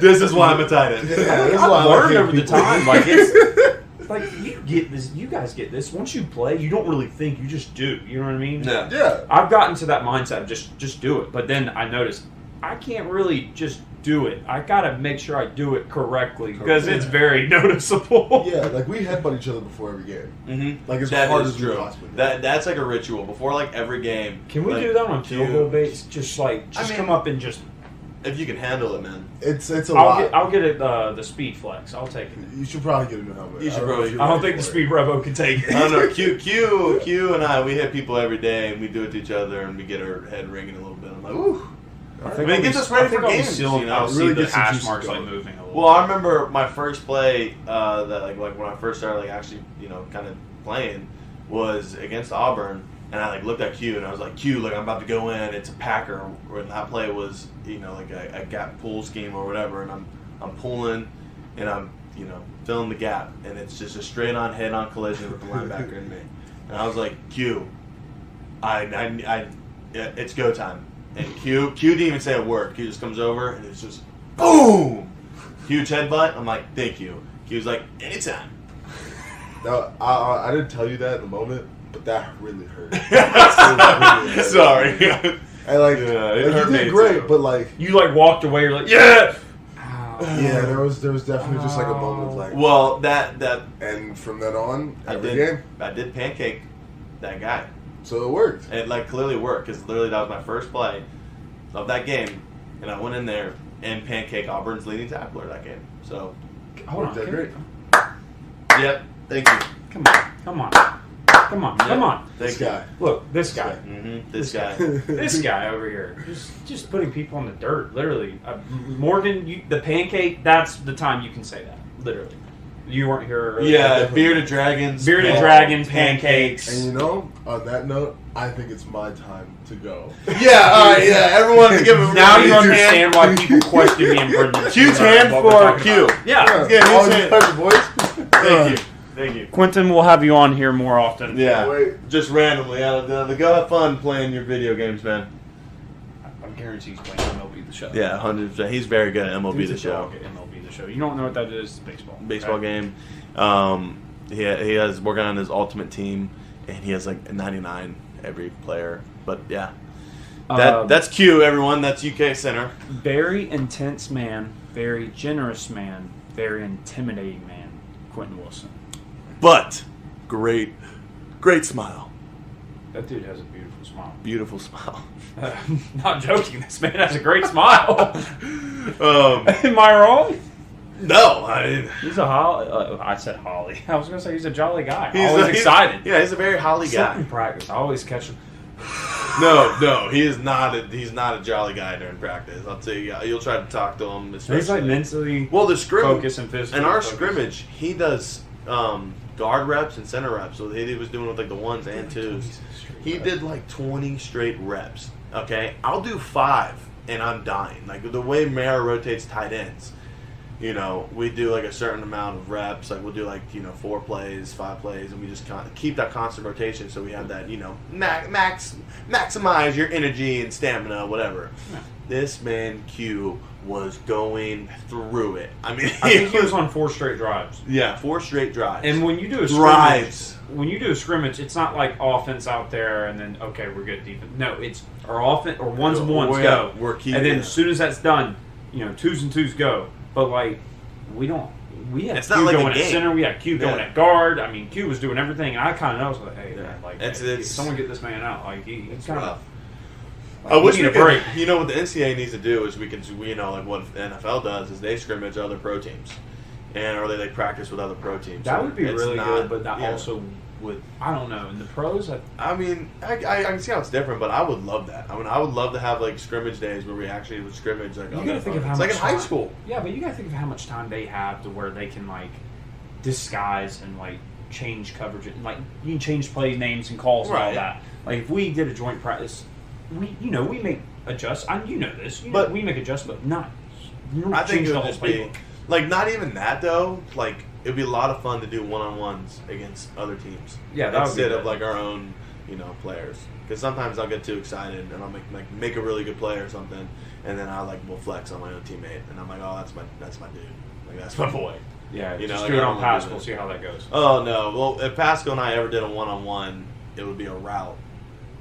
This is why I'm a tight end. I've learned over the time. Like, it's like, you get this. You guys get this. Once you play, you don't really think. You just do. You know what I mean? Yeah. I've gotten to that mindset of just do it. But then I noticed I can't really just do it. I gotta make sure I do it correctly because it's very noticeable. Yeah, like we headbutt each other before every game. Mm-hmm. Like it's that hard is as true. possible. That's like a ritual before like every game. Can we like, do that on field goal base? Just come up and just. If you can handle it, man. It's a lot. I'll get it. The speed flex. I'll take it. You should probably get a new helmet. You should probably. I don't think the speed revo can take it. I don't know. Q and I, we hit people every day, and we do it to each other, and we get our head ringing a little bit. I'm like, ooh. It gets us ready for games. I'll see the hash marks like moving a little. Well, I remember my first play that like when I first started like actually kind of playing was against Auburn, and I like looked at Q and I was like, Q, like I'm about to go in. It's a Packer, and that play was like a gap pull scheme or whatever, and I'm pulling, and I'm filling the gap, and it's just a straight on head on collision with the linebacker and me, and I was like, Q, it's go time. And Q didn't even say a word. Q just comes over and it's just boom, huge headbutt. I'm like, thank you. Q's like, anytime. No, I didn't tell you that in the moment, but that really hurt. Sorry. And like, it hurt you did great, but like you like walked away. You're like, yeah. Yeah, there was definitely just like a moment of like. Well, that and from then on, I did pancake that guy. So it worked. It like clearly worked because literally that was my first play of that game, and I went in there and pancake Auburn's leading tackler that game. So hold on, great. Yep, thank you. Come on. This guy. Look, this guy. Mm-hmm. This guy. This guy over here. Just putting people in the dirt. Literally, Morgan. The pancake. That's the time you can say that. Literally. You weren't here earlier. Yeah, bearded dragons. Pancakes. And on that note, I think it's my time to go. Yeah, all right, yeah. Everyone give him. Now you understand why people question me and Brenden. Q's hand for Q. Yeah. Thank you. Quintin, we'll have you on here more often. Yeah. Just randomly out of the go have fun playing your video games, man. I guarantee he's playing MLB The Show. Yeah, 100%. He's very good at MLB The Show. You don't know what that is? It's baseball game. He has working on his ultimate team, and he has like 99 every player. But yeah, that's Q. Everyone, that's UK Center. Very intense man, very generous man, very intimidating man, Quintin Wilson. But great smile. That dude has a beautiful smile. Beautiful smile. Not joking. This man has a great smile. Am I wrong? No, he's a Holly. I said Holly. I was going to say he's a jolly guy. Always excited. Yeah, he's a very Holly guy. In practice, I always catch him. No, he is not. He's not a jolly guy during practice. I'll tell you. You'll try to talk to him. He's like mentally the scrimmage focus and physical. In our scrimmage, he does guard reps and center reps. So he was doing with like the ones and twos. He did like 20 straight reps. Okay, I'll do 5 and I'm dying. Like the way Mara rotates tight ends. We do like a certain amount of reps. Like we'll do like 4 plays, 5 plays, and we just keep that constant rotation. So we have that maximize your energy and stamina, whatever. Yeah. This man Q was going through it. I mean, I think he was on 4 straight drives. Yeah, 4 straight drives. And when you do a scrimmage, it's not like offense out there and then okay, we're good defense. No, it's our offense or ones and ones go. And then as soon as that's done, 2s and 2s go. But like we had Q like going at center, we had Q going at guard. I mean, Q was doing everything, and I kind of know. I was like, hey, man, like, it's someone get this man out. Like he's kind of. I wish we need a break. You know what the NCAA needs to do is like what the NFL does is they scrimmage other pro teams, or they practice with other pro teams. That would be really good, but that also would, I don't know, in the pros. I mean, I can see how it's different, but I would love that. I mean, I would love to have like scrimmage days where we actually would scrimmage like. You gotta think of how much much in high school. Yeah, but you gotta think of how much time they have to where they can like disguise and like change coverage and like you can change play names and calls and all that. Like if we did a joint practice, we make adjust. You know this, but we make adjustments. I think it would just be like not even that though. Like it'd be a lot of fun to do one-on-ones against other teams. Yeah, that instead of like our own, players. Because sometimes I'll get too excited and I'll make a really good play or something, and then I will flex on my own teammate, and I'm like, oh, that's my dude, like that's my boy. Yeah, just do it on Pascal, see how that goes. Oh no, well if Pascal and I ever did a one-on-one, it would be a route.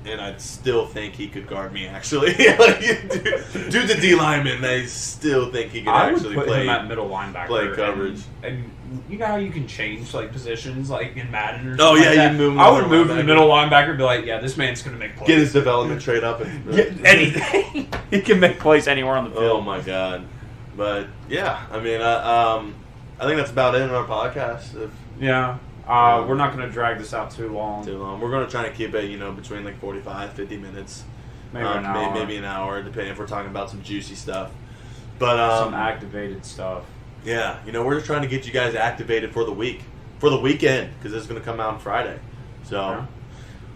And I'd still think he could guard me, actually. Dude, the D lineman, I still think he could actually play. I would put him at middle linebacker. Play coverage. And you know how you can change positions in Madden or something? Oh, yeah, like you move him. I would move the middle linebacker and be like, yeah, this man's going to make plays. Get his development trade up. And anything. He can make plays anywhere on the field. Oh, my God. But, yeah, I mean, I think that's about it in our podcast. Yeah. We're not going to drag this out too long. We're going to try to keep it, between 45, 50 minutes. Maybe an hour. Maybe an hour, depending if we're talking about some juicy stuff. But some activated stuff. Yeah, we're just trying to get you guys activated for the weekend, because this is going to come out on Friday. So, yeah.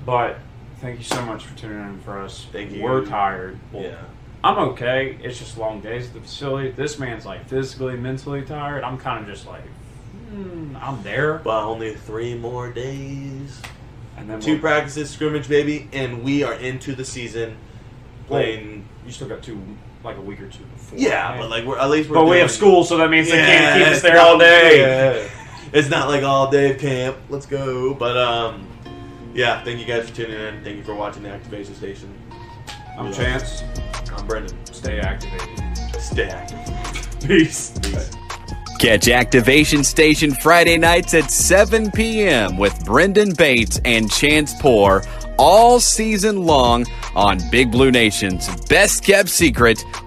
But thank you so much for tuning in for us. Thank you. We're tired. Well, yeah. I'm okay. It's just long days at the facility. This man's physically, mentally tired. I'm kind of just I'm there. But only 3 more days. And then 2 practices, scrimmage, baby, and we are into the season playing. You still got a week or two before. Yeah, right? but at least we're But we have school, so that means they can't keep us there all day. Yeah. It's not like all day camp. Let's go. But, yeah, thank you guys for tuning in. Thank you for watching the Activation Station. I'm Chance. I'm Brenden. Stay activated. Stay active. Peace. Catch Activation Station Friday nights at 7 p.m. with Brenden Bates and Chance Poor all season long on Big Blue Nation's best kept secret,